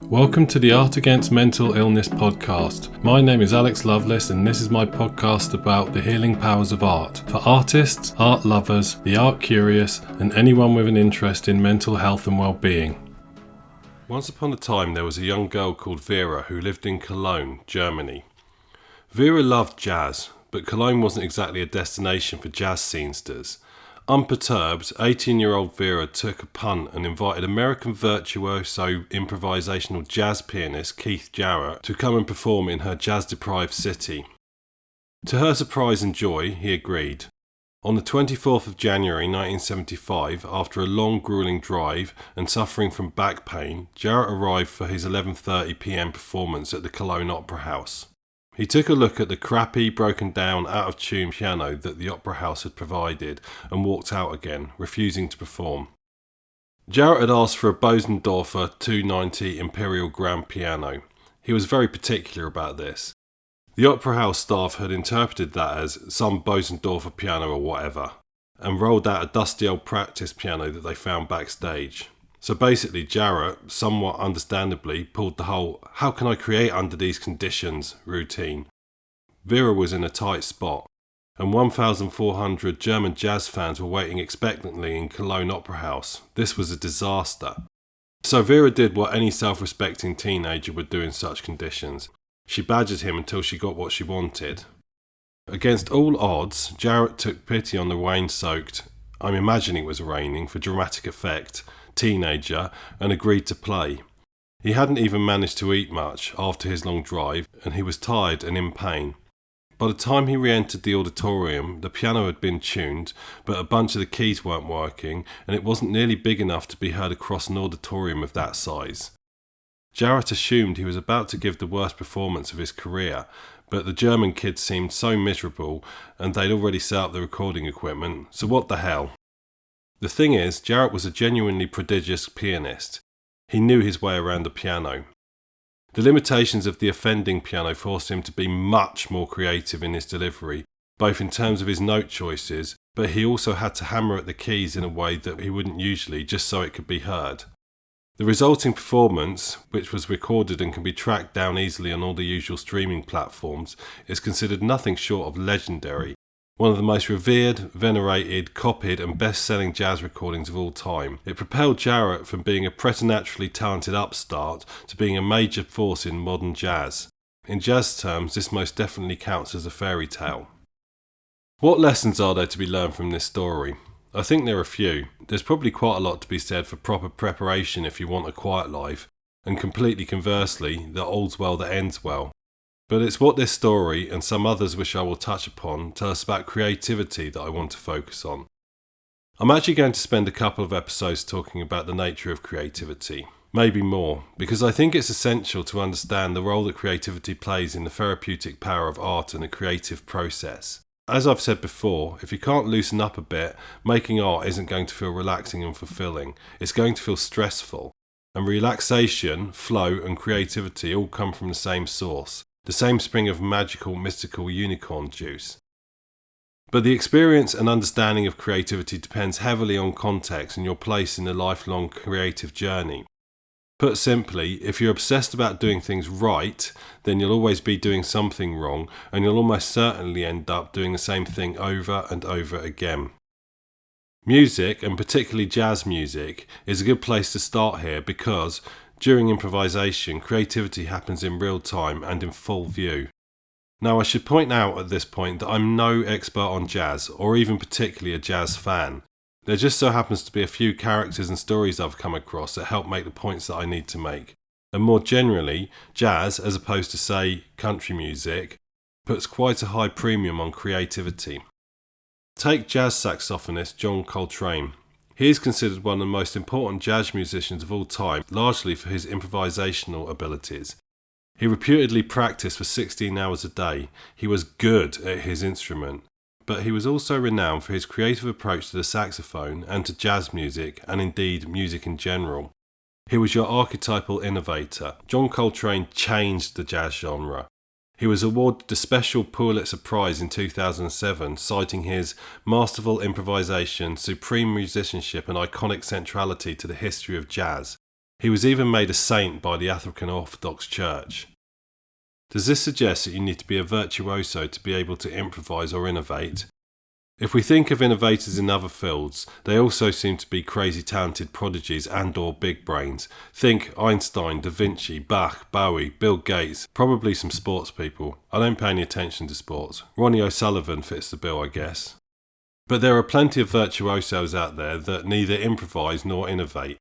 Welcome to the Art Against Mental Illness podcast. My name is Alex Lovelace and this is my podcast about the healing powers of art for artists, art lovers, the art curious and anyone with an interest in mental health and well-being. Once upon a time there was a young girl called Vera who lived in Cologne, Germany. Vera loved jazz, but Cologne wasn't exactly a destination for jazz scenesters. Unperturbed, 18-year-old Vera took a punt and invited American virtuoso improvisational jazz pianist Keith Jarrett to come and perform in her jazz-deprived city. To her surprise and joy, he agreed. On the 24th of January 1975, after a long gruelling drive and suffering from back pain, Jarrett arrived for his 11:30 p.m. performance at the Cologne Opera House. He took a look at the crappy, broken down, out of tune piano that the Opera House had provided and walked out again, refusing to perform. Jarrett had asked for a Bosendorfer 290 Imperial Grand piano. He was very particular about this. The Opera House staff had interpreted that as some Bosendorfer piano or whatever, and rolled out a dusty old practice piano that they found backstage. So basically Jarrett, somewhat understandably, pulled the whole "how can I create under these conditions" routine. Vera was in a tight spot, and 1,400 German jazz fans were waiting expectantly in Cologne Opera House. This was a disaster. So Vera did what any self-respecting teenager would do in such conditions. She badgered him until she got what she wanted. Against all odds, Jarrett took pity on the rain-soaked, I'm imagining it was raining for dramatic effect, teenager and agreed to play. He hadn't even managed to eat much after his long drive and he was tired and in pain. By the time he re-entered the auditorium, the piano had been tuned, but a bunch of the keys weren't working and it wasn't nearly big enough to be heard across an auditorium of that size. Jarrett assumed he was about to give the worst performance of his career, but the German kids seemed so miserable and they'd already set up the recording equipment, so what the hell? The thing is, Jarrett was a genuinely prodigious pianist. He knew his way around the piano. The limitations of the offending piano forced him to be much more creative in his delivery, both in terms of his note choices, but he also had to hammer at the keys in a way that he wouldn't usually, just so it could be heard. The resulting performance, which was recorded and can be tracked down easily on all the usual streaming platforms, is considered nothing short of legendary. One of the most revered, venerated, copied and best-selling jazz recordings of all time. It propelled Jarrett from being a preternaturally talented upstart to being a major force in modern jazz. In jazz terms, this most definitely counts as a fairy tale. What lessons are there to be learned from this story? I think there are a few. There's probably quite a lot to be said for proper preparation if you want a quiet life, and completely conversely, that all's well that ends well. But it's what this story, and some others which I will touch upon, tell us about creativity that I want to focus on. I'm actually going to spend a couple of episodes talking about the nature of creativity, maybe more, because I think it's essential to understand the role that creativity plays in the therapeutic power of art and the creative process. As I've said before, if you can't loosen up a bit, making art isn't going to feel relaxing and fulfilling. It's going to feel stressful. And relaxation, flow and creativity all come from the same source. The same spring of magical, mystical unicorn juice. But the experience and understanding of creativity depends heavily on context and your place in the lifelong creative journey. Put simply, if you're obsessed about doing things right, then you'll always be doing something wrong and you'll almost certainly end up doing the same thing over and over again. Music, and particularly jazz music, is a good place to start here because during improvisation, creativity happens in real time and in full view. Now I should point out at this point that I'm no expert on jazz, or even particularly a jazz fan. There just so happens to be a few characters and stories I've come across that help make the points that I need to make. And more generally, jazz, as opposed to say country music, puts quite a high premium on creativity. Take jazz saxophonist John Coltrane. He is considered one of the most important jazz musicians of all time, largely for his improvisational abilities. He reputedly practiced for 16 hours a day. He was good at his instrument, but he was also renowned for his creative approach to the saxophone and to jazz music, and indeed music in general. He was your archetypal innovator. John Coltrane changed the jazz genre. He was awarded the Special Pulitzer Prize in 2007, citing his masterful improvisation, supreme musicianship and iconic centrality to the history of jazz. He was even made a saint by the African Orthodox Church. Does this suggest that you need to be a virtuoso to be able to improvise or innovate? If we think of innovators in other fields, they also seem to be crazy talented prodigies and/or big brains. Think Einstein, Da Vinci, Bach, Bowie, Bill Gates, probably some sports people. I don't pay any attention to sports. Ronnie O'Sullivan fits the bill, I guess. But there are plenty of virtuosos out there that neither improvise nor innovate.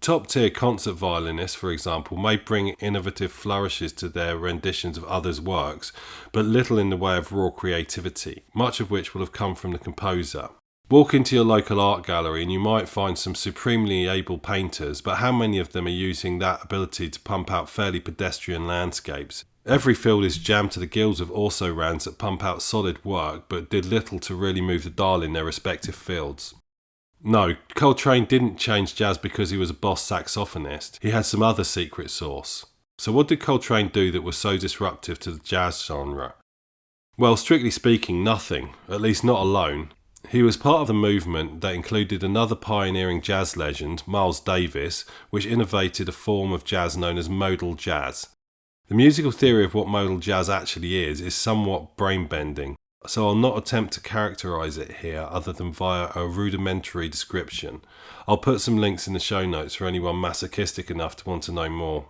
Top-tier concert violinists, for example, may bring innovative flourishes to their renditions of others' works, but little in the way of raw creativity, much of which will have come from the composer. Walk into your local art gallery and you might find some supremely able painters, but how many of them are using that ability to pump out fairly pedestrian landscapes? Every field is jammed to the gills of also-rans that pump out solid work, but did little to really move the dial in their respective fields. No, Coltrane didn't change jazz because he was a boss saxophonist. He had some other secret sauce. So what did Coltrane do that was so disruptive to the jazz genre? Well, strictly speaking, nothing, at least not alone. He was part of the movement that included another pioneering jazz legend, Miles Davis, which innovated a form of jazz known as modal jazz. The musical theory of what modal jazz actually is somewhat brain-bending. So I'll not attempt to characterise it here other than via a rudimentary description. I'll put some links in the show notes for anyone masochistic enough to want to know more.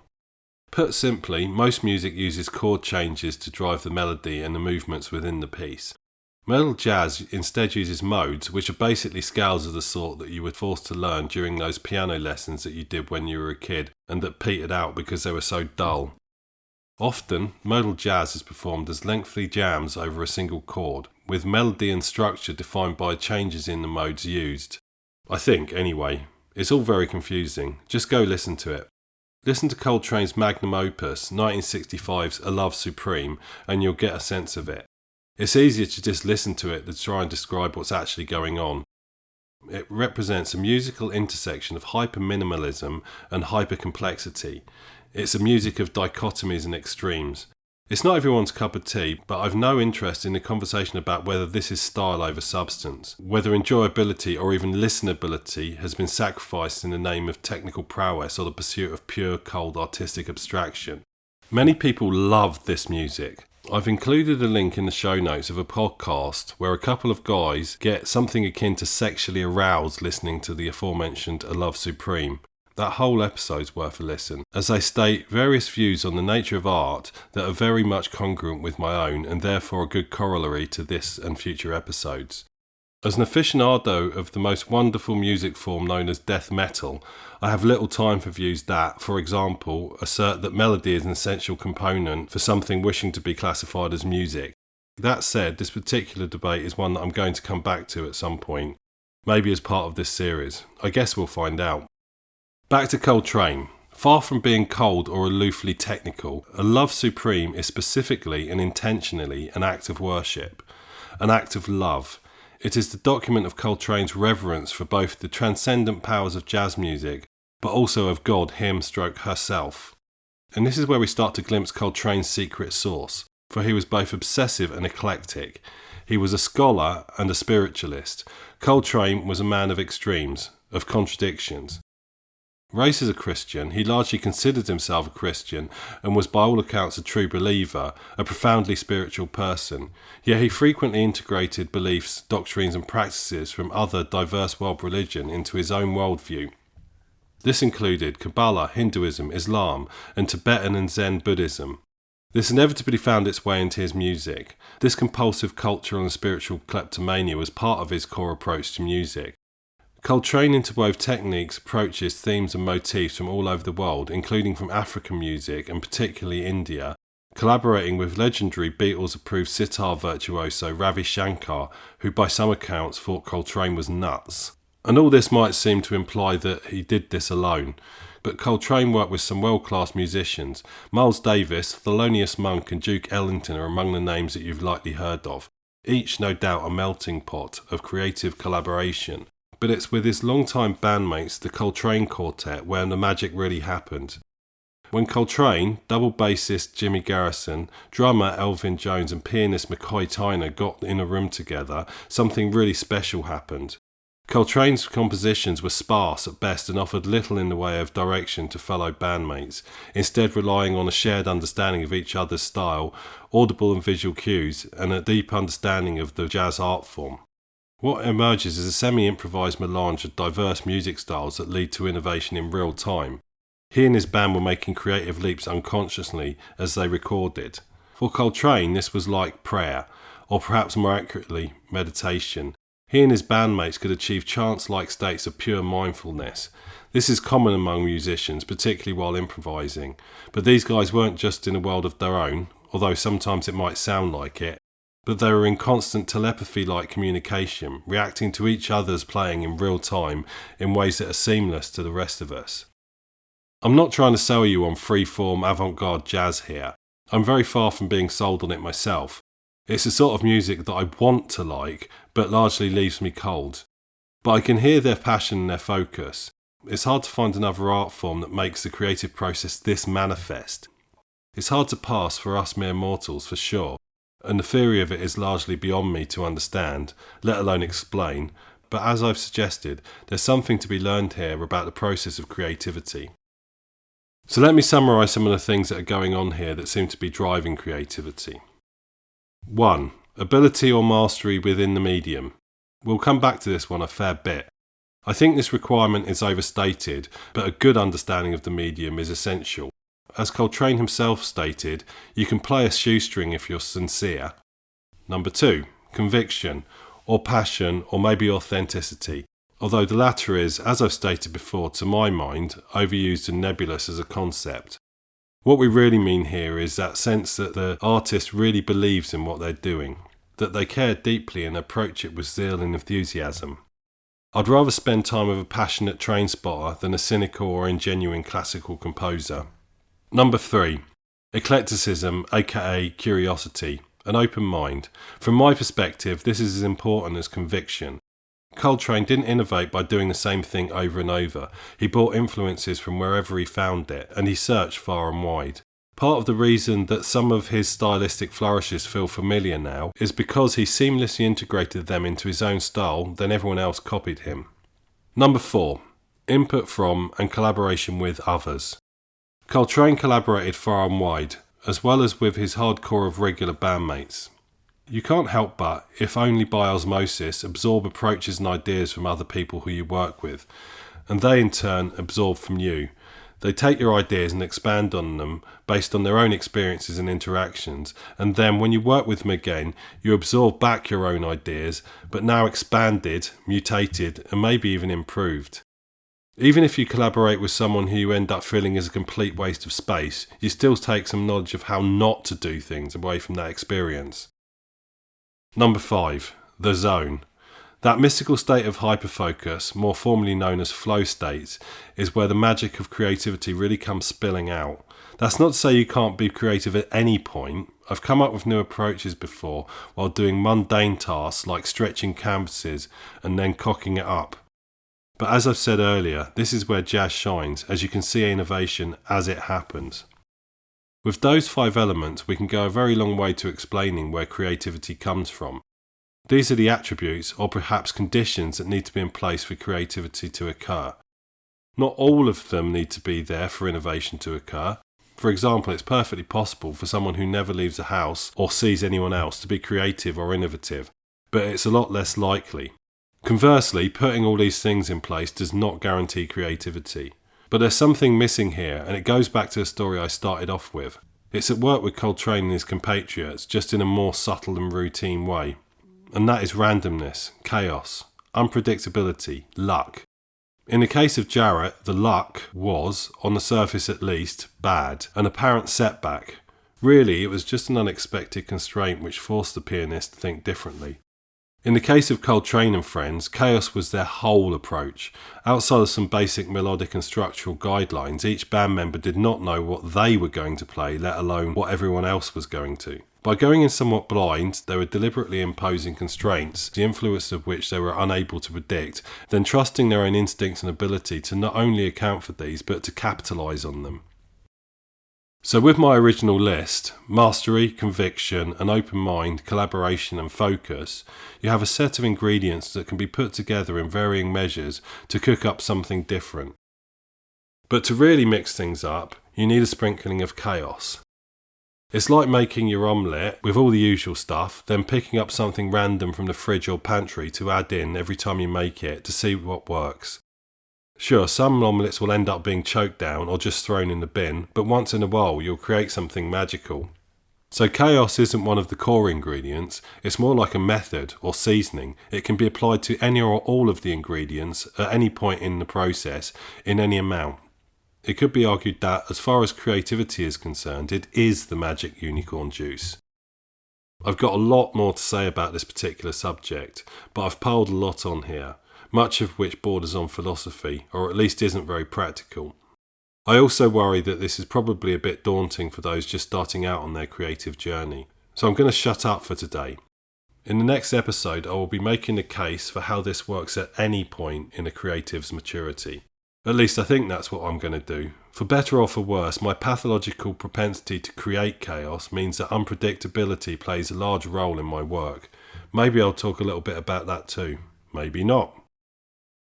Put simply, most music uses chord changes to drive the melody and the movements within the piece. Modal jazz instead uses modes, which are basically scales of the sort that you were forced to learn during those piano lessons that you did when you were a kid and that petered out because they were so dull. Often, modal jazz is performed as lengthy jams over a single chord, with melody and structure defined by changes in the modes used. I think, anyway. It's all very confusing. Just go listen to it. Listen to Coltrane's magnum opus, 1965's A Love Supreme, and you'll get a sense of it. It's easier to just listen to it than try and describe what's actually going on. It represents a musical intersection of hyper-minimalism and hyper-complexity. It's a music of dichotomies and extremes. It's not everyone's cup of tea, but I've no interest in the conversation about whether this is style over substance, whether enjoyability or even listenability has been sacrificed in the name of technical prowess or the pursuit of pure, cold artistic abstraction. Many people love this music. I've included a link in the show notes of a podcast where a couple of guys get something akin to sexually aroused listening to the aforementioned A Love Supreme. That whole episode's worth a listen, as they state various views on the nature of art that are very much congruent with my own and therefore a good corollary to this and future episodes. As an aficionado of the most wonderful music form known as death metal, I have little time for views that, for example, assert that melody is an essential component for something wishing to be classified as music. That said, this particular debate is one that I'm going to come back to at some point, maybe as part of this series. I guess we'll find out. Back to Coltrane. Far from being cold or aloofly technical, A Love Supreme is specifically and intentionally an act of worship, an act of love. It is the document of Coltrane's reverence for both the transcendent powers of jazz music, but also of God, him/herself. And this is where we start to glimpse Coltrane's secret sauce, for he was both obsessive and eclectic. He was a scholar and a spiritualist. Coltrane was a man of extremes, of contradictions. Raised as a Christian, he largely considered himself a Christian and was by all accounts a true believer, a profoundly spiritual person. Yet he frequently integrated beliefs, doctrines and practices from other diverse world religion into his own worldview. This included Kabbalah, Hinduism, Islam and Tibetan and Zen Buddhism. This inevitably found its way into his music. This compulsive cultural and spiritual kleptomania was part of his core approach to music. Coltrane interwove techniques, approaches, themes and motifs from all over the world, including from African music and particularly India, collaborating with legendary Beatles-approved sitar virtuoso Ravi Shankar, who by some accounts thought Coltrane was nuts. And all this might seem to imply that he did this alone, but Coltrane worked with some world-class musicians. Miles Davis, Thelonious Monk and Duke Ellington are among the names that you've likely heard of, each no doubt a melting pot of creative collaboration. But it's with his longtime bandmates, the Coltrane Quartet, where the magic really happened. When Coltrane, double bassist Jimmy Garrison, drummer Elvin Jones and pianist McCoy Tyner got in a room together, something really special happened. Coltrane's compositions were sparse at best and offered little in the way of direction to fellow bandmates, instead relying on a shared understanding of each other's style, audible and visual cues, and a deep understanding of the jazz art form. What emerges is a semi-improvised melange of diverse music styles that lead to innovation in real time. He and his band were making creative leaps unconsciously as they recorded. For Coltrane, this was like prayer, or perhaps more accurately, meditation. He and his bandmates could achieve trance-like states of pure mindfulness. This is common among musicians, particularly while improvising. But these guys weren't just in a world of their own, although sometimes it might sound like it, but they were in constant telepathy-like communication, reacting to each other's playing in real time in ways that are seamless to the rest of us. I'm not trying to sell you on free-form avant-garde jazz here. I'm very far from being sold on it myself. It's the sort of music that I want to like, but largely leaves me cold. But I can hear their passion and their focus. It's hard to find another art form that makes the creative process this manifest. It's hard to pass for us mere mortals, for sure, and the theory of it is largely beyond me to understand, let alone explain, but as I've suggested, there's something to be learned here about the process of creativity. So let me summarise some of the things that are going on here that seem to be driving creativity. 1. Ability or mastery within the medium. We'll come back to this one a fair bit. I think this requirement is overstated, but a good understanding of the medium is essential. As Coltrane himself stated, you can play a shoestring if you're sincere. 2. Conviction, or passion, or maybe authenticity. Although the latter is, as I've stated before, to my mind, overused and nebulous as a concept. What we really mean here is that sense that the artist really believes in what they're doing, that they care deeply and approach it with zeal and enthusiasm. I'd rather spend time with a passionate train spotter than a cynical or ingenuine classical composer. 3. Eclecticism, aka curiosity, an open mind. From my perspective, this is as important as conviction. Coltrane didn't innovate by doing the same thing over and over. He brought influences from wherever he found it, and he searched far and wide. Part of the reason that some of his stylistic flourishes feel familiar now is because he seamlessly integrated them into his own style, then everyone else copied him. 4. Input from and collaboration with others. Coltrane collaborated far and wide, as well as with his hardcore of regular bandmates. You can't help but, if only by osmosis, absorb approaches and ideas from other people who you work with, and they in turn absorb from you. They take your ideas and expand on them based on their own experiences and interactions, and then when you work with them again, you absorb back your own ideas, but now expanded, mutated, and maybe even improved. Even if you collaborate with someone who you end up feeling is a complete waste of space, you still take some knowledge of how not to do things away from that experience. 5. The zone. That mystical state of hyperfocus, more formally known as flow states, is where the magic of creativity really comes spilling out. That's not to say you can't be creative at any point. I've come up with new approaches before while doing mundane tasks like stretching canvases and then cocking it up. But as I've said earlier, this is where jazz shines, as you can see innovation as it happens. With those 5 elements, we can go a very long way to explaining where creativity comes from. These are the attributes, or perhaps conditions, that need to be in place for creativity to occur. Not all of them need to be there for innovation to occur. For example, it's perfectly possible for someone who never leaves a house or sees anyone else to be creative or innovative, but it's a lot less likely. Conversely, putting all these things in place does not guarantee creativity. But there's something missing here, and it goes back to the story I started off with. It's at work with Coltrane and his compatriots, just in a more subtle and routine way. And that is randomness, chaos, unpredictability, luck. In the case of Jarrett, the luck was, on the surface at least, bad, an apparent setback. Really, it was just an unexpected constraint which forced the pianist to think differently. In the case of Coltrane and friends, chaos was their whole approach. Outside of some basic melodic and structural guidelines, each band member did not know what they were going to play, let alone what everyone else was going to. By going in somewhat blind, they were deliberately imposing constraints, the influence of which they were unable to predict, then trusting their own instincts and ability to not only account for these, but to capitalise on them. So with my original list, mastery, conviction, an open mind, collaboration and focus, you have a set of ingredients that can be put together in varying measures to cook up something different. But to really mix things up, you need a sprinkling of chaos. It's like making your omelette with all the usual stuff, then picking up something random from the fridge or pantry to add in every time you make it to see what works. Sure, some omelettes will end up being choked down or just thrown in the bin, but once in a while you'll create something magical. So chaos isn't one of the core ingredients, it's more like a method or seasoning. It can be applied to any or all of the ingredients at any point in the process, in any amount. It could be argued that, as far as creativity is concerned, it is the magic unicorn juice. I've got a lot more to say about this particular subject, but I've piled a lot on here, much of which borders on philosophy, or at least isn't very practical. I also worry that this is probably a bit daunting for those just starting out on their creative journey, so I'm going to shut up for today. In the next episode, I will be making a case for how this works at any point in a creative's maturity. At least I think that's what I'm going to do. For better or for worse, my pathological propensity to create chaos means that unpredictability plays a large role in my work. Maybe I'll talk a little bit about that too. Maybe not.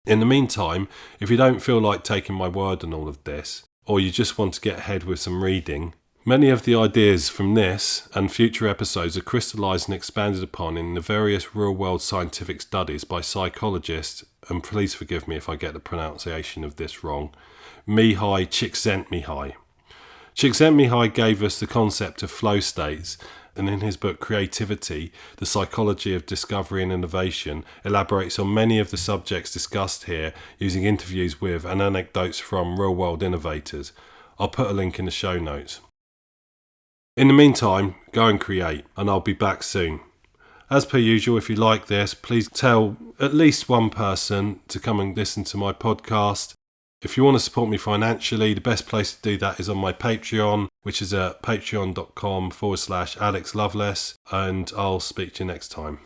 In the meantime, if you don't feel like taking my word on all of this, or you just want to get ahead with some reading, many of the ideas from this and future episodes are crystallised and expanded upon in the various real-world scientific studies by psychologists, and please forgive me if I get the pronunciation of this wrong, Mihai Csikszentmihalyi. Csikszentmihalyi gave us the concept of flow states, and in his book Creativity, The Psychology of Discovery and Innovation, elaborates on many of the subjects discussed here using interviews with and anecdotes from real-world innovators. I'll put a link in the show notes. In the meantime, go and create, and I'll be back soon. As per usual, if you like this, please tell at least one person to come and listen to my podcast. If you want to support me financially, the best place to do that is on my Patreon, which is at patreon.com/Alex Loveless, and I'll speak to you next time.